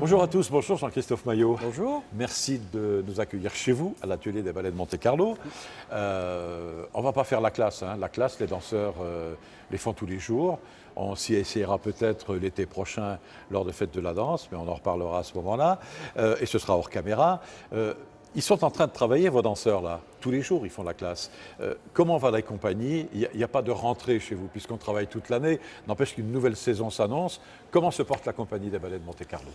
Bonjour à tous, bonjour Jean-Christophe Maillot. Bonjour. Merci de nous accueillir chez vous, à l'atelier des ballets de Monte-Carlo. On ne va pas faire la classe, hein. La classe, les danseurs les font tous les jours. On s'y essayera peut-être l'été prochain lors de Fêtes de la danse, mais on en reparlera à ce moment-là. Et ce sera hors caméra. Ils sont en train de travailler, vos danseurs, là. Tous les jours, ils font la classe. Comment va la compagnie? Il n'y a pas de rentrée chez vous, puisqu'on travaille toute l'année. N'empêche qu'une nouvelle saison s'annonce. Comment se porte la compagnie des ballets de Monte-Carlo?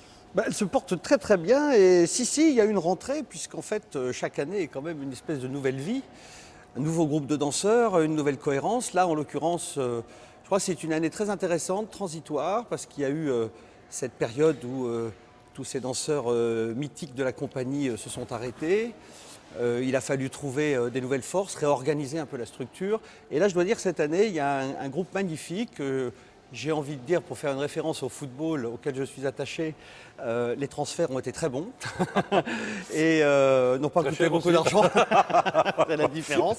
Elle se porte très très bien et si, il y a une rentrée puisqu'en fait chaque année est quand même une espèce de nouvelle vie, un nouveau groupe de danseurs, une nouvelle cohérence. Là en l'occurrence, je crois que c'est une année très intéressante, transitoire, parce qu'il y a eu cette période où tous ces danseurs mythiques de la compagnie se sont arrêtés. Il a fallu trouver des nouvelles forces, réorganiser un peu la structure. Et là je dois dire que cette année il y a un groupe magnifique. J'ai envie de dire, pour faire une référence au football auquel je suis attaché, les transferts ont été très bons et n'ont pas coûté beaucoup d'argent. C'est la différence.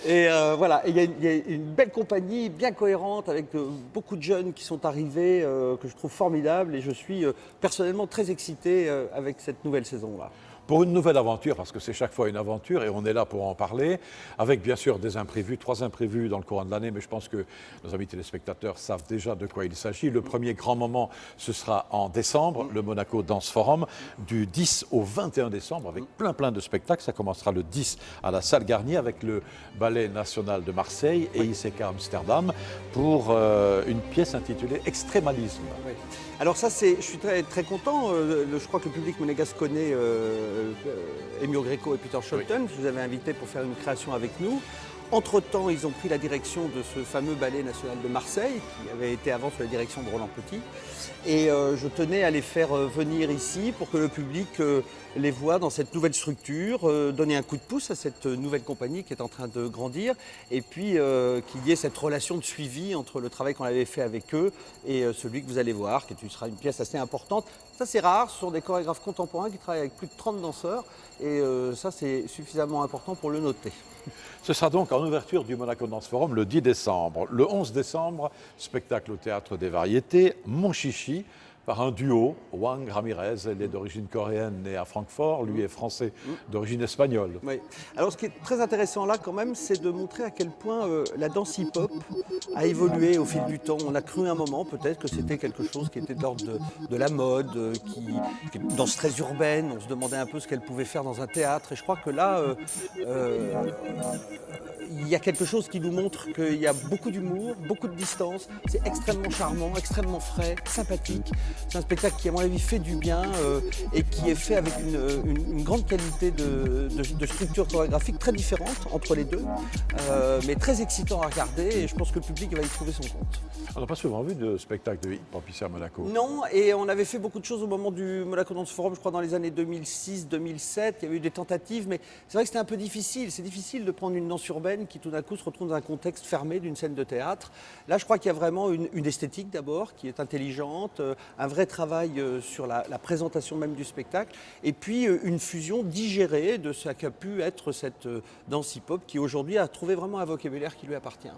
Et voilà, il y a une belle compagnie, bien cohérente, avec beaucoup de jeunes qui sont arrivés, que je trouve formidables. Et je suis personnellement très excité avec cette nouvelle saison-là. Pour une nouvelle aventure, parce que c'est chaque fois une aventure et on est là pour en parler, avec bien sûr des imprévus, 3 imprévus dans le courant de l'année, mais je pense que nos amis téléspectateurs savent déjà de quoi il s'agit. Le premier grand moment, ce sera en décembre, le Monaco Dance Forum, du 10 au 21 décembre, avec plein de spectacles. Ça commencera le 10 à la Salle Garnier avec le Ballet National de Marseille et ICK Amsterdam pour une pièce intitulée Extrémalisme. Oui. Alors ça, je suis très, très content. Je crois que le public monégasque connaît Ennio Greco et Peter Shulton. Je vous avais invité pour faire une création avec nous. Entre-temps, ils ont pris la direction de ce fameux ballet national de Marseille, qui avait été avant sous la direction de Roland Petit. Et je tenais à les faire venir ici pour que le public les voit dans cette nouvelle structure, donner un coup de pouce à cette nouvelle compagnie qui est en train de grandir, et puis qu'il y ait cette relation de suivi entre le travail qu'on avait fait avec eux et celui que vous allez voir, qui sera une pièce assez importante. Ça, c'est rare, ce sont des chorégraphes contemporains qui travaillent avec plus de 30 danseurs, et ça, c'est suffisamment important pour le noter. Ce sera donc en ouverture du Monaco Dance Forum le 10 décembre. Le 11 décembre, spectacle au Théâtre des Variétés, Mon Chichi, par un duo, Wang Ramirez. Elle est d'origine coréenne, née à Francfort, lui est français d'origine espagnole. Oui. Alors ce qui est très intéressant là quand même, c'est de montrer à quel point la danse hip-hop a évolué au fil du temps. On a cru un moment peut-être que c'était quelque chose qui était de l'ordre de la mode, qui une danse très urbaine. On se demandait un peu ce qu'elle pouvait faire dans un théâtre. Et je crois que là, il y a quelque chose qui nous montre qu'il y a beaucoup d'humour, beaucoup de distance. C'est extrêmement charmant, extrêmement frais, sympathique. C'est un spectacle qui, à mon avis, fait du bien et qui est fait avec une grande qualité de structure chorégraphique très différente entre les deux, mais très excitant à regarder, et je pense que le public va y trouver son compte. On n'a pas souvent vu de spectacle de hip-hop ici à Monaco. Non, et on avait fait beaucoup de choses au moment du Monaco Dance Forum, je crois dans les années 2006-2007. Il y avait eu des tentatives, mais c'est vrai que c'était un peu difficile. C'est difficile de prendre une danse urbaine qui tout d'un coup se retrouve dans un contexte fermé d'une scène de théâtre. Là, je crois qu'il y a vraiment une esthétique d'abord qui est intelligente, un vrai travail sur la présentation même du spectacle, et puis une fusion digérée de ce qu'a pu être cette danse hip-hop qui aujourd'hui a trouvé vraiment un vocabulaire qui lui appartient.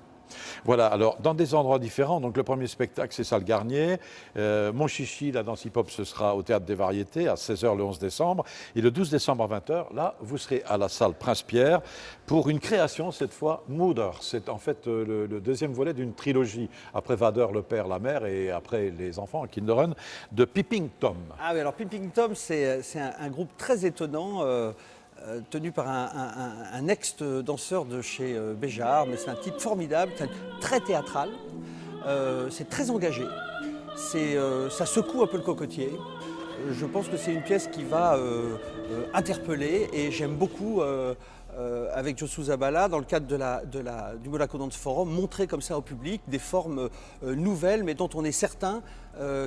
Voilà, alors dans des endroits différents, donc le premier spectacle c'est Salle Garnier, Mon Chichi, la danse hip-hop, ce sera au Théâtre des Variétés à 16h le 11 décembre, et le 12 décembre à 20h, là vous serez à la salle Prince-Pierre pour une création cette fois Moeder. C'est en fait le deuxième volet d'une trilogie, après Vader, le père, la mère, et après les enfants, Kinderun, de Peeping Tom. Ah oui, alors Peeping Tom, c'est un groupe très étonnant, tenu par un ex-danseur de chez Béjart, mais c'est un type formidable, très théâtral, c'est très engagé, ça secoue un peu le cocotier. Je pense que c'est une pièce qui va interpeller, et j'aime beaucoup, avec Josu Zabala, dans le cadre du Monaco Dance Forum, montrer comme ça au public des formes nouvelles, mais dont on est certain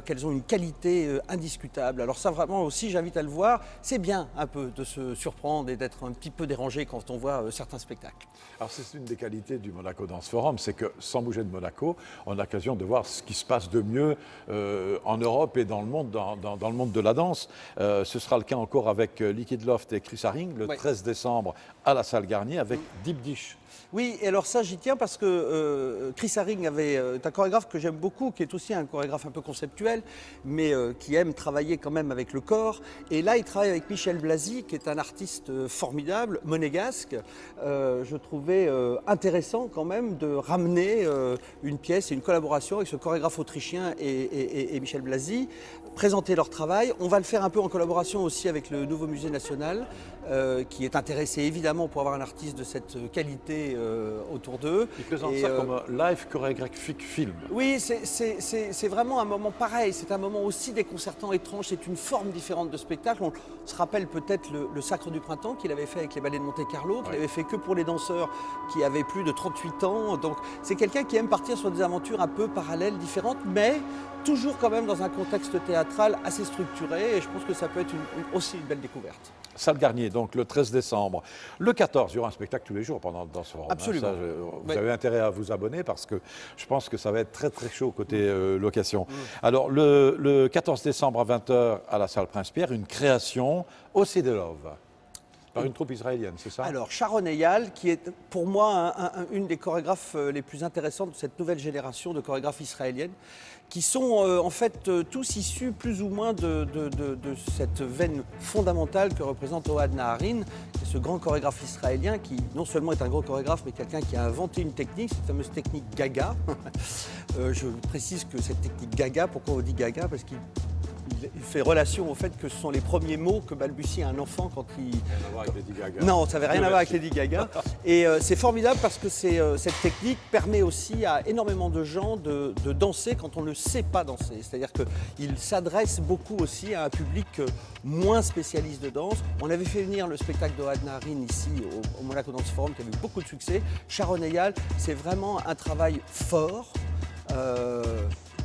qu'elles ont une qualité indiscutable. Alors ça, vraiment aussi, j'invite à le voir. C'est bien un peu de se surprendre et d'être un petit peu dérangé quand on voit certains spectacles. Alors c'est une des qualités du Monaco Dance Forum, c'est que sans bouger de Monaco, on a l'occasion de voir ce qui se passe de mieux en Europe et dans le monde, dans le monde de la danse. Ce sera le cas encore avec Liquid Loft et Chris Haring, le 13 décembre à la Salle Garnier avec Deep Dish. Oui, et alors ça, j'y tiens parce que Chris Haring est un chorégraphe que j'aime beaucoup, qui est aussi un chorégraphe un peu conceptuel, mais qui aime travailler quand même avec le corps. Et là, il travaille avec Michel Blasi, qui est un artiste formidable, monégasque. Je trouvais intéressant quand même de ramener une pièce et une collaboration avec ce chorégraphe autrichien et Michel Blasi, présenter leur travail. On va le faire un peu en collaboration aussi avec le Nouveau Musée National, qui est intéressé évidemment pour avoir un artiste de cette qualité autour d'eux. Ils présentent ça comme un live chorégraphique film. Oui, c'est vraiment un moment pareil, c'est un moment aussi déconcertant, étrange, c'est une forme différente de spectacle. On se rappelle peut-être le Sacre du Printemps qu'il avait fait avec les ballets de Monte-Carlo, qu'il avait fait que pour les danseurs qui avaient plus de 38 ans. Donc c'est quelqu'un qui aime partir sur des aventures un peu parallèles, différentes, mais toujours quand même dans un contexte théâtral assez structuré, et je pense que ça peut être aussi une belle découverte. Salle Garnier, donc le 13 décembre. Le 14, il y aura un spectacle tous les jours pendant Danse Forum. Absolument. Vous avez intérêt à vous abonner parce que je pense que ça va être très très chaud côté location. Alors le 14 décembre à 20h à la salle Prince-Pierre, une création au CD Love. Par une troupe israélienne, c'est ça? Alors, Sharon Eyal, qui est pour moi une des chorégraphes les plus intéressantes de cette nouvelle génération de chorégraphes israéliennes, qui sont en fait tous issus plus ou moins de cette veine fondamentale que représente Ohad Naharin, ce grand chorégraphe israélien qui non seulement est un grand chorégraphe, mais quelqu'un qui a inventé une technique, cette fameuse technique Gaga. Je précise que cette technique Gaga, pourquoi on dit Gaga? Parce qu'il fait relation au fait que ce sont les premiers mots que balbutie un enfant quand il... Rien à voir avec Lady Gaga. Non, ça n'avait rien à voir avec Lady Gaga. Et c'est formidable parce que cette technique permet aussi à énormément de gens de danser quand on ne sait pas danser. C'est-à-dire qu'il s'adresse beaucoup aussi à un public moins spécialiste de danse. On avait fait venir le spectacle d'Ohad Naharin ici au Monaco Dance Forum qui avait eu beaucoup de succès. Sharon Eyal, c'est vraiment un travail fort.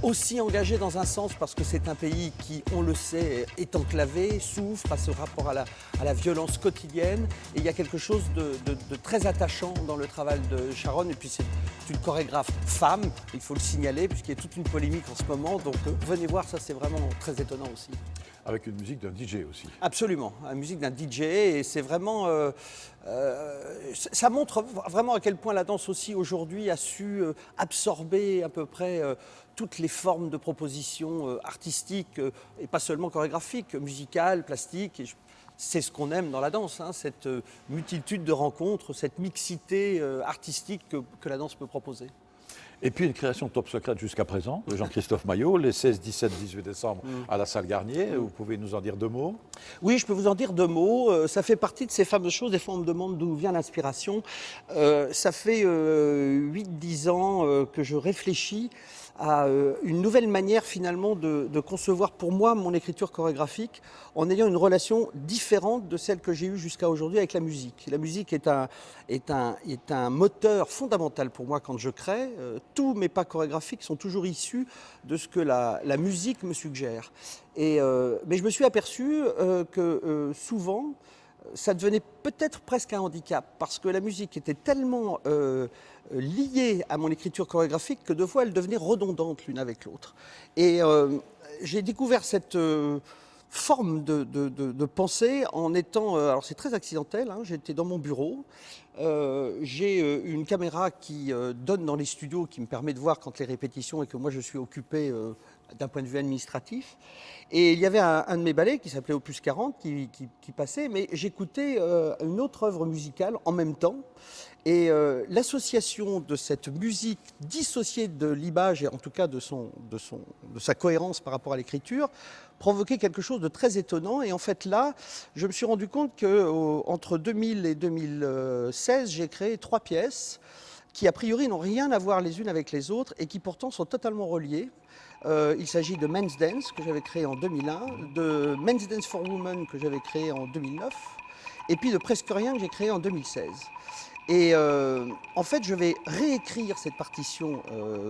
Aussi engagé dans un sens parce que c'est un pays qui, on le sait, est enclavé, souffre à ce rapport à la violence quotidienne. Et il y a quelque chose de très attachant dans le travail de Sharon. Et puis c'est une chorégraphe femme, il faut le signaler, puisqu'il y a toute une polémique en ce moment. Donc venez voir, ça c'est vraiment très étonnant aussi. Avec une musique d'un DJ aussi. Absolument, la musique d'un DJ, et c'est vraiment... ça montre vraiment à quel point la danse aussi aujourd'hui a su absorber à peu près toutes les formes de propositions artistiques, et pas seulement chorégraphiques, musicales, plastiques. C'est ce qu'on aime dans la danse, hein, cette multitude de rencontres, cette mixité artistique que la danse peut proposer. Et puis une création top secrète jusqu'à présent de Jean-Christophe Maillot, les 16, 17, 18 décembre à la salle Garnier. Vous pouvez nous en dire deux mots? Oui, je peux vous en dire deux mots. Ça fait partie de ces fameuses choses. Des fois, on me demande d'où vient l'inspiration. Ça fait 8-10 ans que je réfléchis à une nouvelle manière finalement de concevoir pour moi mon écriture chorégraphique en ayant une relation différente de celle que j'ai eue jusqu'à aujourd'hui avec la musique. La musique est un moteur fondamental pour moi quand je crée. Tous mes pas chorégraphiques sont toujours issus de ce que la musique me suggère. Mais je me suis aperçu que souvent, ça devenait peut-être presque un handicap parce que la musique était tellement liée à mon écriture chorégraphique que deux fois elle devenait redondante l'une avec l'autre. Et j'ai découvert cette forme de pensée en étant... alors c'est très accidentel, hein, j'étais dans mon bureau, j'ai une caméra qui donne dans les studios qui me permet de voir quand les répétitions et que moi je suis occupé d'un point de vue administratif. Et il y avait un de mes ballets qui s'appelait Opus 40 qui passait, mais j'écoutais une autre œuvre musicale en même temps. Et l'association de cette musique dissociée de l'image et en tout cas de sa cohérence par rapport à l'écriture provoquait quelque chose de très étonnant. Et en fait là, je me suis rendu compte qu'entre 2000 et 2016, j'ai créé 3 pièces qui a priori n'ont rien à voir les unes avec les autres et qui pourtant sont totalement reliées. Il s'agit de Men's Dance que j'avais créé en 2001, de Men's Dance for Women que j'avais créé en 2009 et puis de Presque Rien que j'ai créé en 2016. Et en fait, je vais réécrire cette partition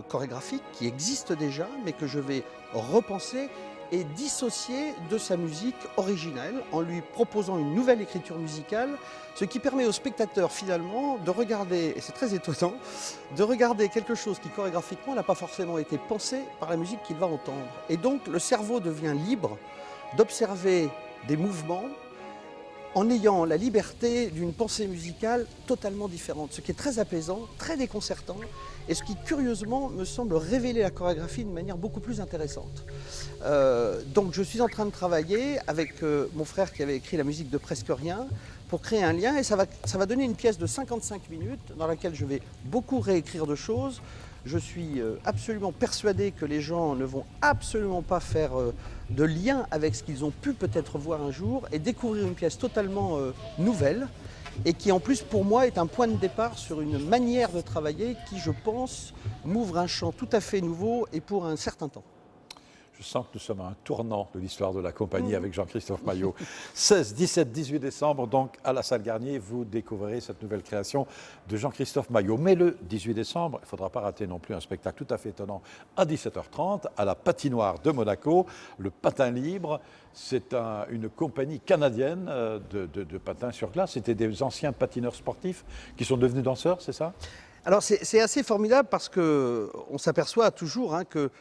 chorégraphique qui existe déjà, mais que je vais repenser et dissocier de sa musique originelle en lui proposant une nouvelle écriture musicale, ce qui permet au spectateur finalement de regarder, et c'est très étonnant, de regarder quelque chose qui chorégraphiquement n'a pas forcément été pensé par la musique qu'il va entendre. Et donc le cerveau devient libre d'observer des mouvements en ayant la liberté d'une pensée musicale totalement différente, ce qui est très apaisant, très déconcertant, et ce qui curieusement me semble révéler la chorégraphie d'une manière beaucoup plus intéressante. Donc je suis en train de travailler avec mon frère qui avait écrit la musique de Presque Rien pour créer un lien, et ça va donner une pièce de 55 minutes dans laquelle je vais beaucoup réécrire de choses. Je suis absolument persuadé que les gens ne vont absolument pas faire de lien avec ce qu'ils ont pu peut-être voir un jour et découvrir une pièce totalement nouvelle et qui en plus pour moi est un point de départ sur une manière de travailler qui, je pense, m'ouvre un champ tout à fait nouveau et pour un certain temps. Je sens que nous sommes à un tournant de l'histoire de la compagnie avec Jean-Christophe Maillot. 16, 17, 18 décembre, donc à la salle Garnier, vous découvrirez cette nouvelle création de Jean-Christophe Maillot. Mais le 18 décembre, il ne faudra pas rater non plus un spectacle tout à fait étonnant à 17h30 à la patinoire de Monaco, le patin libre. C'est une compagnie canadienne de patins sur glace. C'était des anciens patineurs sportifs qui sont devenus danseurs, c'est ça? Alors c'est assez formidable parce qu'on s'aperçoit toujours que,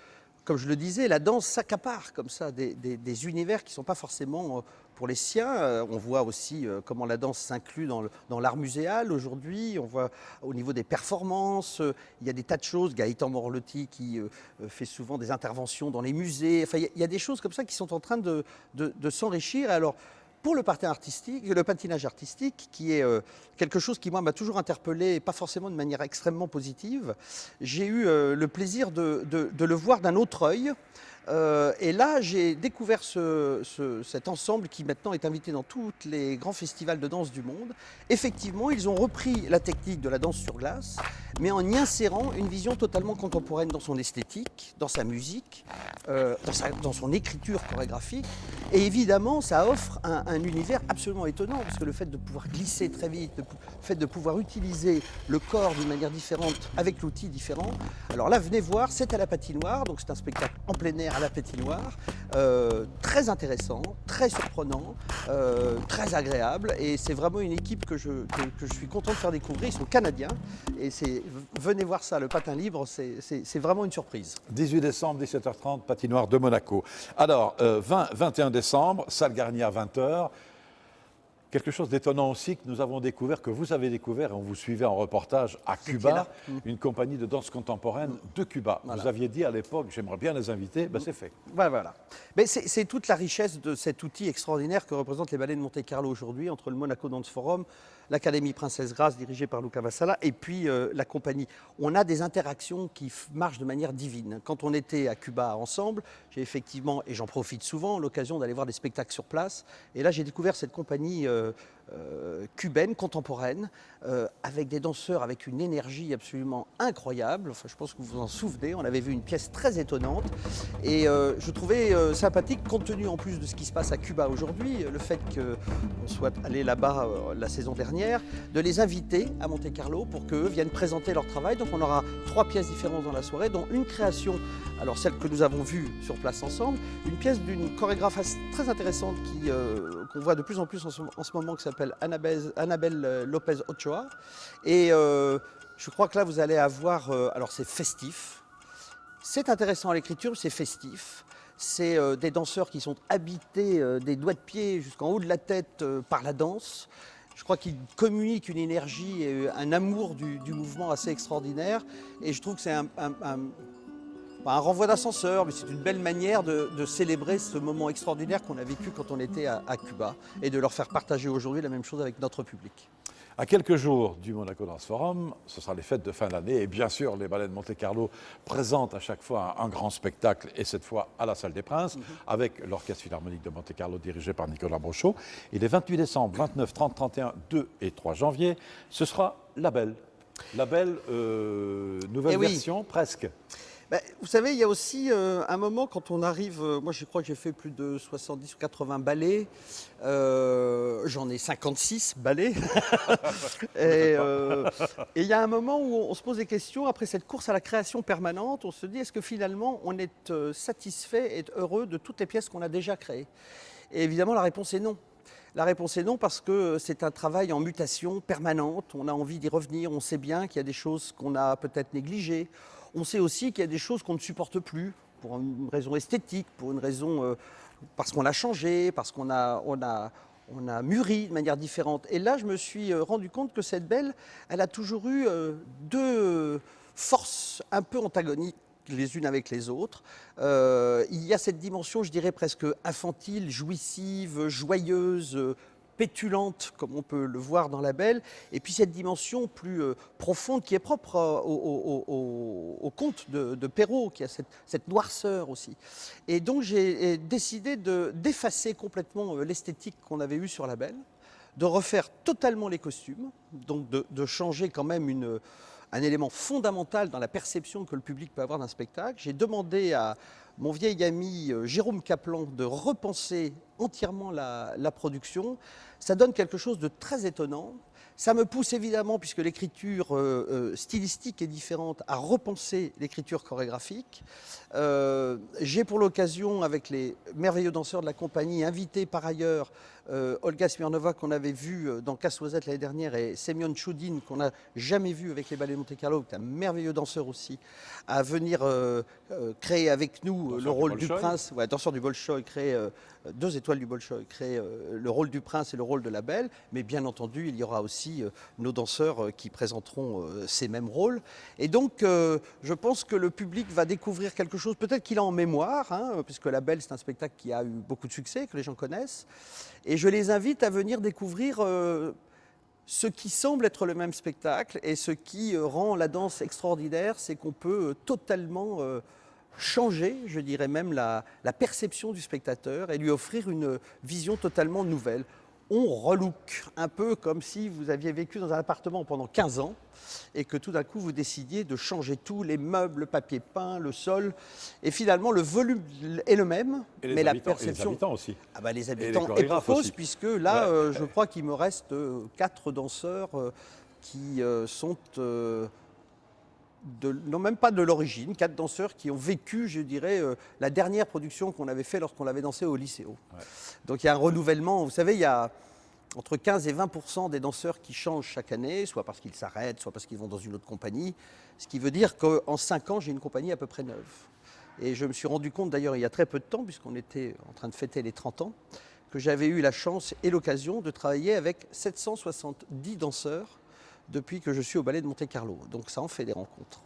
comme je le disais, la danse s'accapare comme ça des univers qui ne sont pas forcément pour les siens. On voit aussi comment la danse s'inclut dans l'art muséal aujourd'hui. On voit au niveau des performances, il y a des tas de choses. Gaëtan Morlotti qui fait souvent des interventions dans les musées. Enfin, il y a des choses comme ça qui sont en train de s'enrichir. Alors, pour le patinage artistique, qui est quelque chose qui, moi, m'a toujours interpellé, pas forcément de manière extrêmement positive, j'ai eu le plaisir de le voir d'un autre œil. Et là, j'ai découvert cet ensemble qui maintenant est invité dans tous les grands festivals de danse du monde. Effectivement, ils ont repris la technique de la danse sur glace, mais en y insérant une vision totalement contemporaine dans son esthétique, dans sa musique, dans son écriture chorégraphique. Et évidemment, ça offre un univers absolument étonnant, parce que le fait de pouvoir glisser très vite, le fait de pouvoir utiliser le corps d'une manière différente, avec l'outil différent. Alors là, venez voir, c'est à la patinoire, donc c'est un spectacle en plein air à la patinoire, très intéressant, très surprenant, très agréable, et c'est vraiment une équipe que je suis content de faire découvrir. Ils sont canadiens, et venez voir ça, le patin libre, c'est vraiment une surprise. 18 décembre, 17h30, patinoire de Monaco. Alors, 21 décembre, salle Garnier à 20h. Quelque chose d'étonnant aussi que nous avons découvert, que vous avez découvert, et on vous suivait en reportage à Cuba, une compagnie de danse contemporaine de Cuba. Voilà. Vous aviez dit à l'époque, j'aimerais bien les inviter, ben c'est fait. Voilà. Mais c'est toute la richesse de cet outil extraordinaire que représentent les ballets de Monte-Carlo aujourd'hui, entre le Monaco Dance Forum, l'Académie Princesse Grace dirigée par Luca Vassala et puis la compagnie. On a des interactions qui marchent de manière divine. Quand on était à Cuba ensemble, j'ai effectivement, et j'en profite souvent, l'occasion d'aller voir des spectacles sur place. Et là, j'ai découvert cette compagnie cubaine, contemporaine, avec des danseurs avec une énergie absolument incroyable. Enfin, je pense que vous vous en souvenez, on avait vu une pièce très étonnante. Et je trouvais sympathique, compte tenu en plus de ce qui se passe à Cuba aujourd'hui, le fait qu'on soit allé là-bas la saison dernière, de les inviter à Monte-Carlo pour qu'eux viennent présenter leur travail. Donc on aura 3 pièces différentes dans la soirée, dont une création, alors celle que nous avons vue sur place ensemble, une pièce d'une chorégraphe très intéressante qu'on voit de plus en plus en ce moment, qui s'appelle Annabelle Lopez Ochoa. Et je crois que là, vous allez avoir... alors, c'est festif. C'est intéressant à l'écriture, c'est festif. C'est des danseurs qui sont habités des doigts de pied jusqu'en haut de la tête par la danse. Je crois qu'ils communiquent une énergie et un amour du mouvement assez extraordinaire. Et je trouve que c'est un renvoi d'ascenseur, mais c'est une belle manière de célébrer ce moment extraordinaire qu'on a vécu quand on était à Cuba et de leur faire partager aujourd'hui la même chose avec notre public. À quelques jours du Monaco Dance Forum, ce sera les fêtes de fin d'année et bien sûr les ballets de Monte-Carlo présentent à chaque fois un grand spectacle et cette fois à la Salle des Princes avec l'Orchestre Philharmonique de Monte-Carlo dirigé par Nicolas Brochot. Et les 28 décembre, 29, 30, 31, 2 et 3 janvier, ce sera La Belle. La Belle, nouvelle version presque. Vous savez, il y a aussi un moment quand on arrive, moi je crois que j'ai fait plus de 70 ou 80 ballets, j'en ai 56 ballets, et il y a un moment où on se pose des questions, après cette course à la création permanente, on se dit est-ce que finalement on est satisfait et heureux de toutes les pièces qu'on a déjà créées? Et évidemment la réponse est non. La réponse est non parce que c'est un travail en mutation permanente, on a envie d'y revenir, on sait bien qu'il y a des choses qu'on a peut-être négligées. On sait aussi qu'il y a des choses qu'on ne supporte plus pour une raison esthétique, pour une raison parce qu'on a changé, parce qu'on a on a mûri de manière différente. Et là, je me suis rendu compte que cette belle, elle a toujours eu deux forces un peu antagoniques les unes avec les autres. Il y a cette dimension, je dirais, presque infantile, jouissive, joyeuse, pétulante, comme on peut le voir dans la belle, et puis cette dimension plus profonde qui est propre au conte de Perrault, qui a cette noirceur aussi. Et donc j'ai décidé d'effacer complètement l'esthétique qu'on avait eue sur la belle, de refaire totalement les costumes, donc de changer quand même un élément fondamental dans la perception que le public peut avoir d'un spectacle. J'ai demandé à mon vieil ami Jérôme Kaplan de repenser entièrement la production. Ça donne quelque chose de très étonnant. Ça me pousse évidemment, puisque l'écriture stylistique est différente, à repenser l'écriture chorégraphique. J'ai pour l'occasion, avec les merveilleux danseurs de la compagnie, invité par ailleurs Olga Smirnova, qu'on avait vu dans Casse-Noisette l'année dernière, et Semyon Choudine, qu'on n'a jamais vu avec les ballets de Monte-Carlo, qui est un merveilleux danseur aussi, à venir créer avec nous le rôle du prince, danseur du Bolchoï, créer 2 étoiles du Bolchoï, créer le rôle du prince et le rôle de la belle, mais bien entendu, il y aura aussi nos danseurs qui présenteront ces mêmes rôles. Et donc, je pense que le public va découvrir quelque chose, peut-être qu'il a en mémoire, puisque La Belle, c'est un spectacle qui a eu beaucoup de succès, que les gens connaissent. Et je les invite à venir découvrir ce qui semble être le même spectacle, et ce qui rend la danse extraordinaire, c'est qu'on peut totalement changer, je dirais même, la perception du spectateur et lui offrir une vision totalement nouvelle. On relook, un peu comme si vous aviez vécu dans un appartement pendant 15 ans et que tout d'un coup vous décidiez de changer tout, les meubles, le papier peint, le sol, et finalement le volume est le même, mais la perception... Et les habitants aussi. Ah bah les habitants et pour cause, puisque là je crois qu'il me reste 4 danseurs qui sont... non, même pas de l'origine, 4 danseurs qui ont vécu, je dirais, la dernière production qu'on avait fait lorsqu'on l'avait dansé au Lycéo. Ouais. Donc il y a un renouvellement, vous savez, il y a entre 15 et 20% des danseurs qui changent chaque année, soit parce qu'ils s'arrêtent, soit parce qu'ils vont dans une autre compagnie, ce qui veut dire qu'en 5 ans, j'ai une compagnie à peu près neuve. Et je me suis rendu compte d'ailleurs il y a très peu de temps, puisqu'on était en train de fêter les 30 ans, que j'avais eu la chance et l'occasion de travailler avec 770 danseurs depuis que je suis au Ballet de Monte-Carlo. Donc ça en fait des rencontres.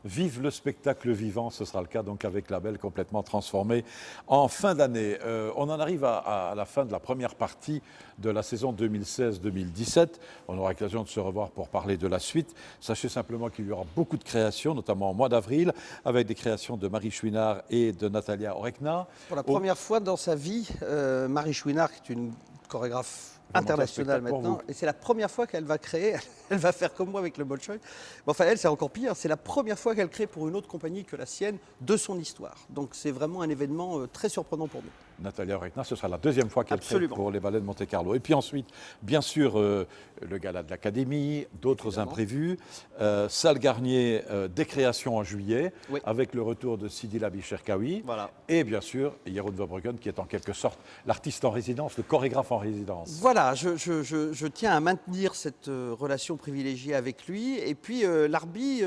Vive le spectacle vivant, ce sera le cas donc avec La Belle complètement transformée en fin d'année. On en arrive à la fin de la première partie de la saison 2016-2017. On aura l'occasion de se revoir pour parler de la suite. Sachez simplement qu'il y aura beaucoup de créations, notamment au mois d'avril, avec des créations de Marie Chouinard et de Natalia Orekna. Pour la première fois dans sa vie, Marie Chouinard, qui est une chorégraphe internationale maintenant, et c'est la première fois qu'elle va créer, elle va faire comme moi avec le Bolchoï. Bon, enfin elle c'est encore pire, c'est la première fois qu'elle crée pour une autre compagnie que la sienne de son histoire. Donc c'est vraiment un événement très surprenant pour nous. Natalia Orekna, ce sera la deuxième fois qu'elle crée pour les ballets de Monte-Carlo. Et puis ensuite, bien sûr, le gala de l'Académie, d'autres imprévus. Salle Garnier, des créations en juillet, avec le retour de Sidi Labi Cherkaoui. Voilà. Et bien sûr, Jeroen Verbruggen, qui est en quelque sorte l'artiste en résidence, le chorégraphe en résidence. Voilà, je tiens à maintenir cette relation privilégiée avec lui. Et puis, l'Arbi,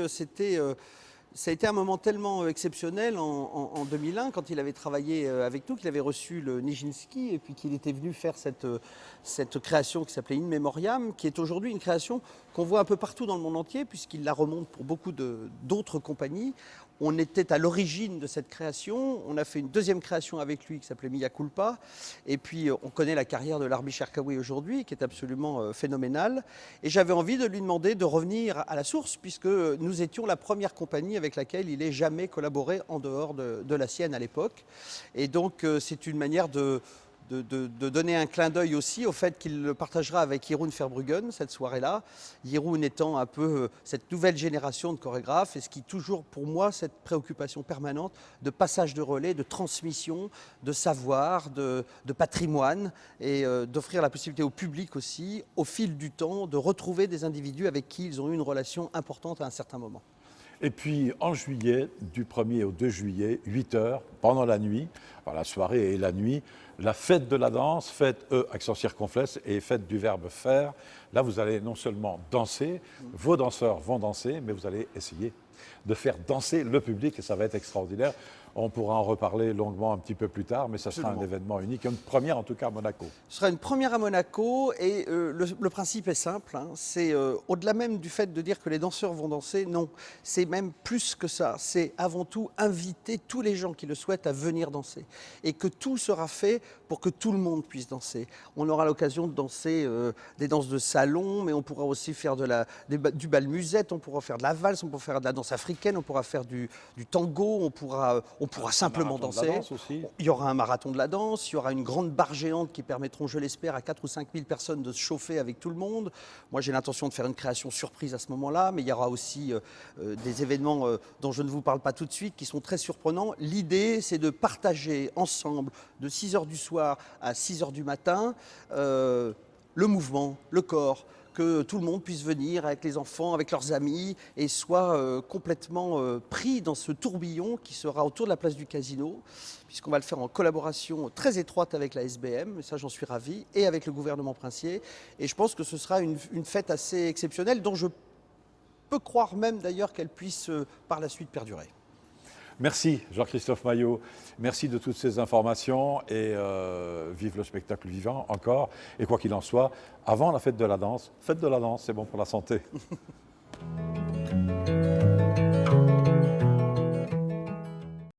ça a été un moment tellement exceptionnel en 2001, quand il avait travaillé avec nous, qu'il avait reçu le Nijinsky et puis qu'il était venu faire cette création qui s'appelait In Memoriam, qui est aujourd'hui une création qu'on voit un peu partout dans le monde entier, puisqu'il la remonte pour beaucoup d'autres compagnies. On était à l'origine de cette création, on a fait une deuxième création avec lui qui s'appelait Mea Culpa, et puis on connaît la carrière de l'Arbi Cherkaoui aujourd'hui, qui est absolument phénoménale, et j'avais envie de lui demander de revenir à la source, puisque nous étions la première compagnie avec laquelle il n'ait jamais collaboré en dehors de la sienne à l'époque, et donc c'est une manière de donner un clin d'œil aussi au fait qu'il le partagera avec Jeroen Verbruggen cette soirée-là. Jeroen étant un peu cette nouvelle génération de chorégraphes, et ce qui toujours pour moi cette préoccupation permanente de passage de relais, de transmission, de savoir, de patrimoine, et d'offrir la possibilité au public aussi, au fil du temps, de retrouver des individus avec qui ils ont eu une relation importante à un certain moment. Et puis en juillet, du 1er au 2 juillet, 8 heures, pendant la nuit, la soirée et la nuit, la fête de la danse, fête accent circonflexe et fête du verbe faire. Là, vous allez non seulement danser, vos danseurs vont danser, mais vous allez essayer de faire danser le public et ça va être extraordinaire. On pourra en reparler longuement un petit peu plus tard, mais ça sera un Absolument. événement unique, une première en tout cas à Monaco. Ce sera une première à Monaco et le principe est simple, hein. C'est au-delà même du fait de dire que les danseurs vont danser, non, c'est même plus que ça. C'est avant tout inviter tous les gens qui le souhaitent à venir danser et que tout sera fait pour que tout le monde puisse danser. On aura l'occasion de danser des danses de salon, mais on pourra aussi faire du bal musette, on pourra faire de la valse, on pourra faire de la danse africaine, on pourra faire du tango, on pourra simplement marathon de la danser. danse aussi. Il y aura un marathon de la danse, il y aura une grande barre géante qui permettront, je l'espère, à 4 ou 5 000 personnes de se chauffer avec tout le monde. Moi, j'ai l'intention de faire une création surprise à ce moment-là, mais il y aura aussi des événements dont je ne vous parle pas tout de suite, qui sont très surprenants. L'idée, c'est de partager ensemble, de 6 h du soir à 6 h du matin, le mouvement, le corps, que tout le monde puisse venir avec les enfants, avec leurs amis et soit complètement pris dans ce tourbillon qui sera autour de la place du Casino, puisqu'on va le faire en collaboration très étroite avec la SBM, et ça j'en suis ravi, et avec le gouvernement princier. Et je pense que ce sera une fête assez exceptionnelle dont je peux croire même d'ailleurs qu'elle puisse par la suite perdurer. Merci Jean-Christophe Maillot, merci de toutes ces informations et vive le spectacle vivant encore. Et quoi qu'il en soit, avant la fête de la danse, c'est bon pour la santé.